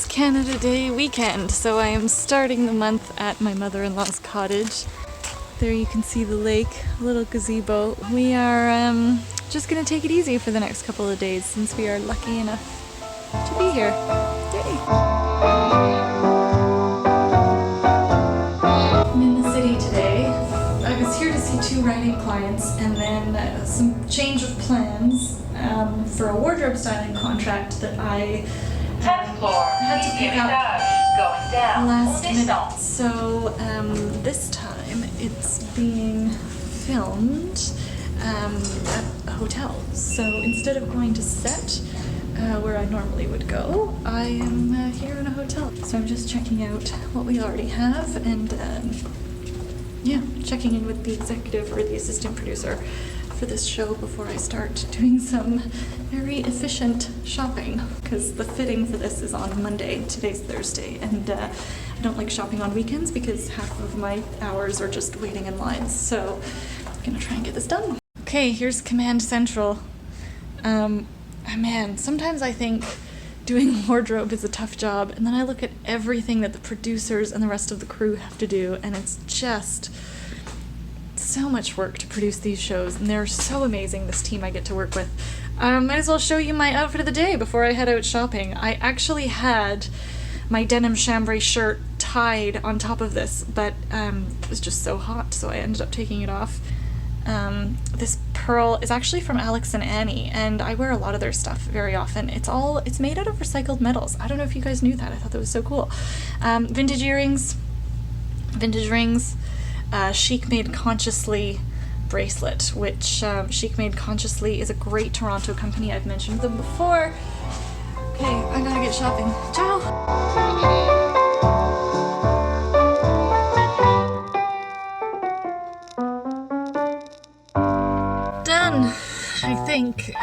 Canada Day weekend, so I am starting the month at my mother-in-law's cottage. There you can see the lake, a little gazebo. We are just gonna take it easy for the next couple of days since we are lucky enough to be here. Yay! I'm in the city today. I was here to see 2 writing clients and then some change of plans for a wardrobe styling contract that I had to pick up last minute. So this time it's being filmed at a hotel. So instead of going to set where I normally would go, I am here in a hotel. So I'm just checking out what we already have and yeah, checking in with the executive or the assistant producer for this show before I start doing some very efficient shopping, because the fitting for this is on Monday. Today's Thursday, and I don't like shopping on weekends because half of my hours are just waiting in lines. So I'm gonna try and get this done. Okay, here's Command Central. Man, sometimes I think doing wardrobe is a tough job, and then I look at everything that the producers and the rest of the crew have to do, and it's just so much work to produce these shows, and they're so amazing, this team I get to work with. Might as well show you my outfit of the day before I head out shopping. I actually had my denim chambray shirt tied on top of this, but it was just so hot, so I ended up taking it off. This pearl is actually from Alex and Annie, and I wear a lot of their stuff very often. It's made out of recycled metals. I don't know if you guys knew that. I thought that was so cool. Vintage earrings, vintage rings, Chic Made Consciously bracelet, which Chic Made Consciously is a great Toronto company. I've mentioned them before. Okay, I gotta get shopping. Ciao! Done, I think.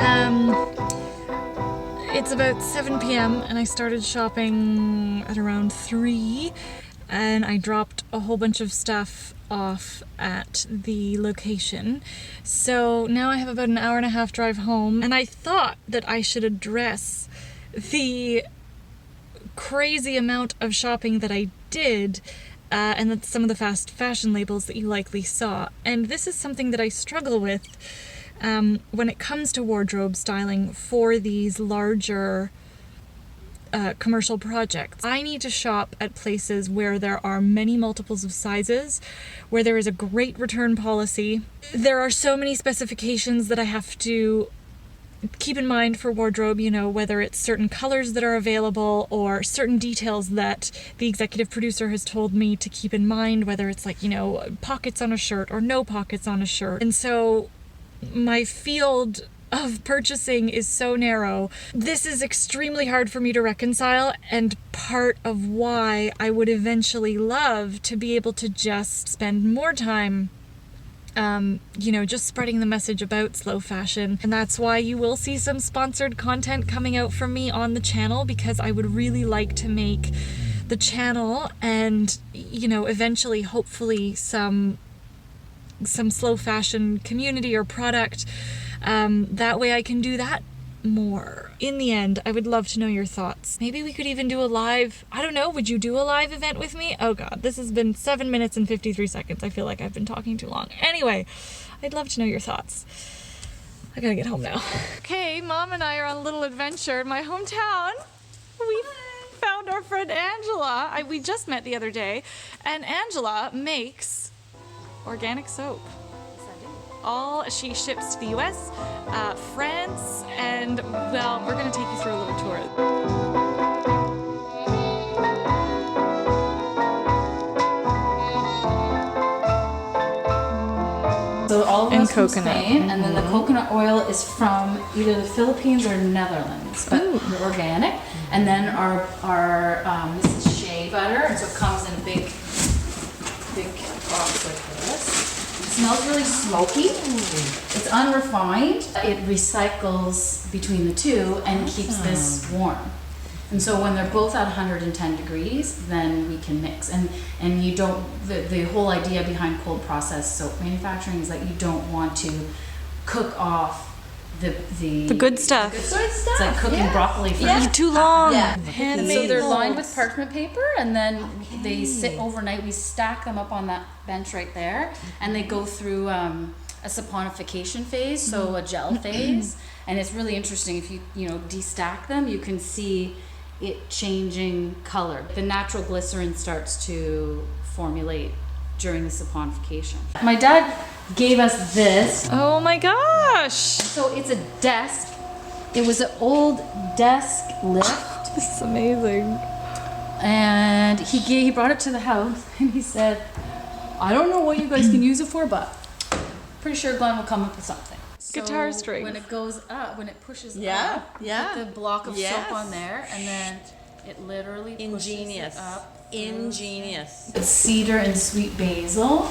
It's about 7 p.m. and I started shopping at around 3, and I dropped a whole bunch of stuff off at the location. So now I have about an hour and a half drive home, and I thought that I should address the crazy amount of shopping that I did and that's some of the fast fashion labels that you likely saw. And this is something that I struggle with when it comes to wardrobe styling for these larger commercial projects. I need to shop at places where there are many multiples of sizes, where there is a great return policy. There are so many specifications that I have to keep in mind for wardrobe, you know, whether it's certain colors that are available or certain details that the executive producer has told me to keep in mind, whether it's like, you know, pockets on a shirt or no pockets on a shirt. And so my field of purchasing is so narrow. This is extremely hard for me to reconcile, and part of why I would eventually love to be able to just spend more time you know, just spreading the message about slow fashion. And that's why you will see some sponsored content coming out from me on the channel, because I would really like to make the channel and, you know, eventually hopefully some slow fashion community or product. That way I can do that more. In the end, I would love to know your thoughts. Maybe we could even do a live, I don't know, would you do a live event with me? Oh god, this has been 7 minutes and 53 seconds. I feel like I've been talking too long. Anyway, I'd love to know your thoughts. I gotta get home now. Okay, Mom and I are on a little adventure in my hometown. We found our friend Angela. We just met the other day, and Angela makes organic soap. She ships to the US, France, and, well, we're going to take you through a little tour. So all of us from coconut. Spain, and then the coconut oil is from either the Philippines or Netherlands, but they're organic. And then our this is shea butter, and so it comes in big box like this. It smells really smoky. It's unrefined. It recycles between the two and keeps this warm. And so when they're both at 110 degrees, then we can mix. And you don't, the whole idea behind cold process soap manufacturing is that you don't want to cook off the good stuff. It's like cooking broccoli for Too long. And so they're lined with parchment paper, and then they sit overnight. We stack them up on that bench right there, and they go through a saponification phase, so a gel phase. And it's really interesting. If you destack them, you can see it changing color. The natural glycerin starts to formulate during the saponification. My dad gave us this. Oh my gosh! So it's a desk. It was an old desk lift. This is amazing. And he brought it to the house, and he said, I don't know what you guys can use it for, but pretty sure Glenn will come up with something. Guitar strings. When it goes up, when it pushes up, put the block of soap on there, and then it literally pushes it up. Ingenious. It's cedar and sweet basil.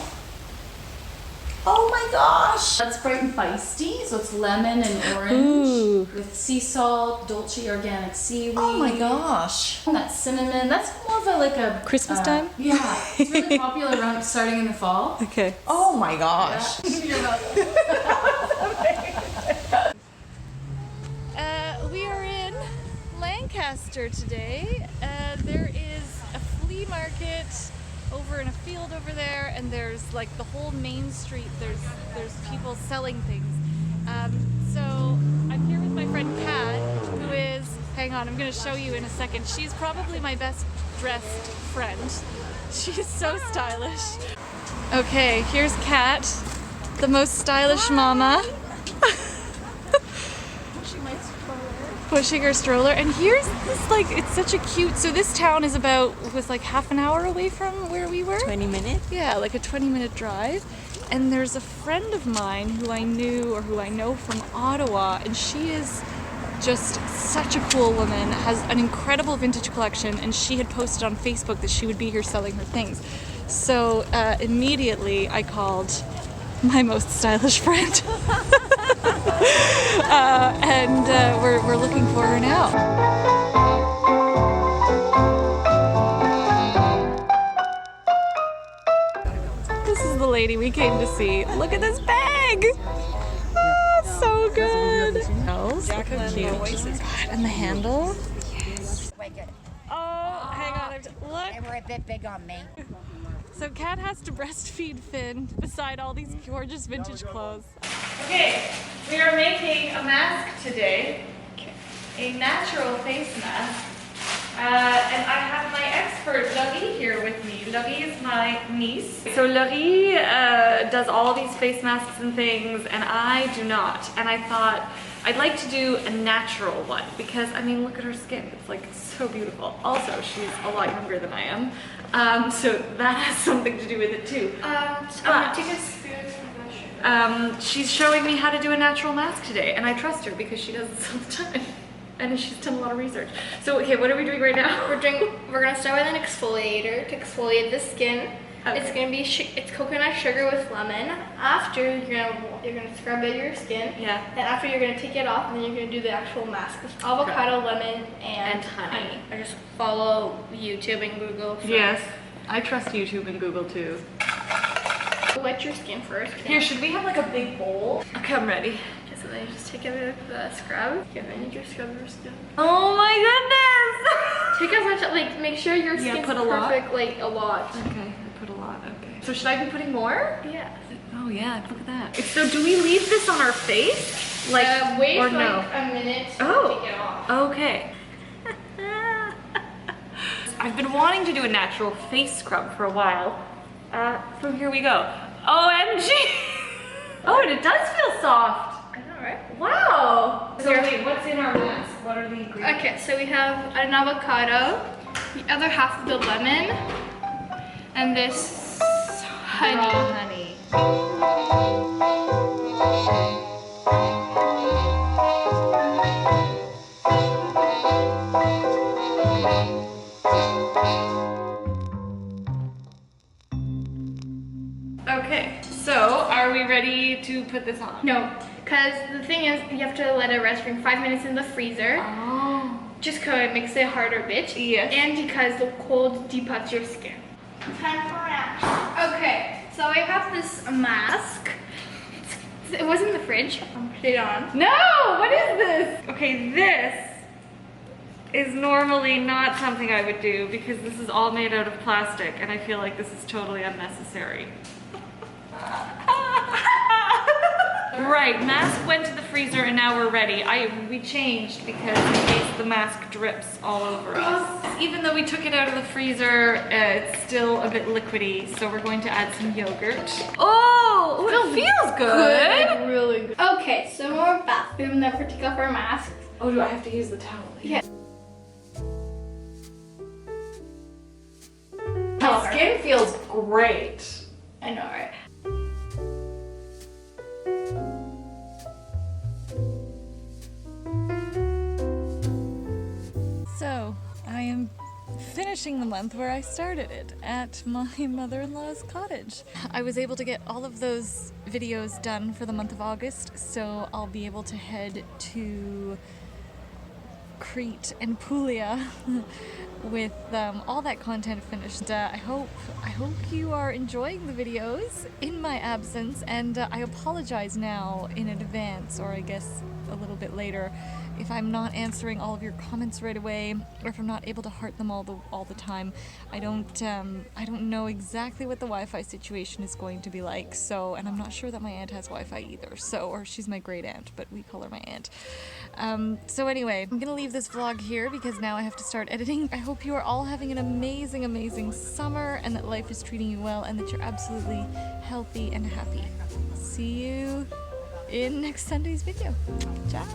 Oh my gosh. That's bright and feisty, so it's lemon and orange with sea salt, Dolce organic seaweed. Oh my gosh. And that cinnamon, that's more of a Christmas time? Yeah, it's really popular around starting in the fall. Okay. Oh my gosh. You're welcome. We are in Lancaster today. There is a flea market over in a field over there, and there's like the whole main street. There's people selling things. So I'm here with my friend Kat, who is, hang on, I'm going to show you in a second. She's probably my best dressed friend. She's so stylish. Okay, here's Kat, the most stylish mama. Pushing her stroller, and here's this, like, it's such a cute, so this town is was like half an hour away from where we were. 20 minutes? Yeah, like a 20-minute drive. And there's a friend of mine who I know from Ottawa, and she is just such a cool woman, has an incredible vintage collection, and she had posted on Facebook that she would be here selling her things. So immediately I called my most stylish friend. And we're looking for her now. This is the lady we came to see. Look at this bag! Ah, so good! Look how cute. And the handle. Oh, hang on. Look. They were a bit big on me. So Kat has to breastfeed Finn beside all these gorgeous vintage clothes. Okay, we are making a mask today, a natural face mask. And I have my expert Laurie here with me. Laurie is my niece. So Laurie does all these face masks and things, and I do not. And I thought I'd like to do a natural one because, I mean, look at her skin. It's like so beautiful. Also, she's a lot younger than I am. So that has something to do with it too. Take a spoon. She's showing me how to do a natural mask today, and I trust her because she does this all the time. And she's done a lot of research. So, okay, what are we doing right now? We're gonna start with an exfoliator to exfoliate the skin. Okay. It's gonna be it's coconut sugar with lemon. After you're gonna scrub out your skin. Yeah. Then after you're gonna take it off, and then you're gonna do the actual mask with avocado, lemon, and honey. I just follow YouTube and Google. Yes, I trust YouTube and Google too. Wet your skin first. Here, should we have like a big bowl? Okay, I'm ready. So then you just take a bit of the scrub. Okay, then you just scrub your skin. Oh my goodness! Take as much, like, make sure your skin's put a lot? perfect, like, a lot. Okay, I put a lot, okay. So should I be putting more? Yeah. Oh yeah, look at that. So do we leave this on our face? Like, wait or for no? like a minute to take it off. Okay. I've been wanting to do a natural face scrub for a while. So here we go. OMG! Oh, and it does feel soft. I know, right? Wow! So wait, what's in our mask? What are the ingredients? Okay, so we have an avocado, the other half of the lemon, and this honey. Raw honey. Okay, so are we ready to put this on? No, because the thing is, you have to let it rest for 5 minutes in the freezer. Oh. Just because it makes it a harder bit. Yes. And because the cold deputs your skin. Time for action. Okay, so I have this mask. It wasn't in the fridge. I'll put it on. No! What is this? Okay, this is normally not something I would do because this is all made out of plastic and I feel like this is totally unnecessary. Right, mask went to the freezer and now we're ready. We changed because in case the mask drips all over us. Even though we took it out of the freezer, it's still a bit liquidy, so we're going to add some yogurt. Oh, it feels good. Really good. Okay, so we're bathroom, never take off our masks. Oh, do I have to use the towel? Yeah. My skin feels great. I know, right? So, I am finishing the month where I started it, at my mother-in-law's cottage. I was able to get all of those videos done for the month of August, so I'll be able to head to Crete and Puglia with all that content finished. I hope you are enjoying the videos in my absence, and I apologize now in advance, or I guess a little bit later, if I'm not answering all of your comments right away, or if I'm not able to heart them all the time. I don't know exactly what the Wi-Fi situation is going to be like, so, and I'm not sure that my aunt has Wi-Fi either, so, or she's my great aunt, but we call her my aunt. So anyway, I'm gonna leave this vlog here because now I have to start editing. I hope you are all having an amazing, amazing summer and that life is treating you well and that you're absolutely healthy and happy. See you in next Sunday's video. Ciao!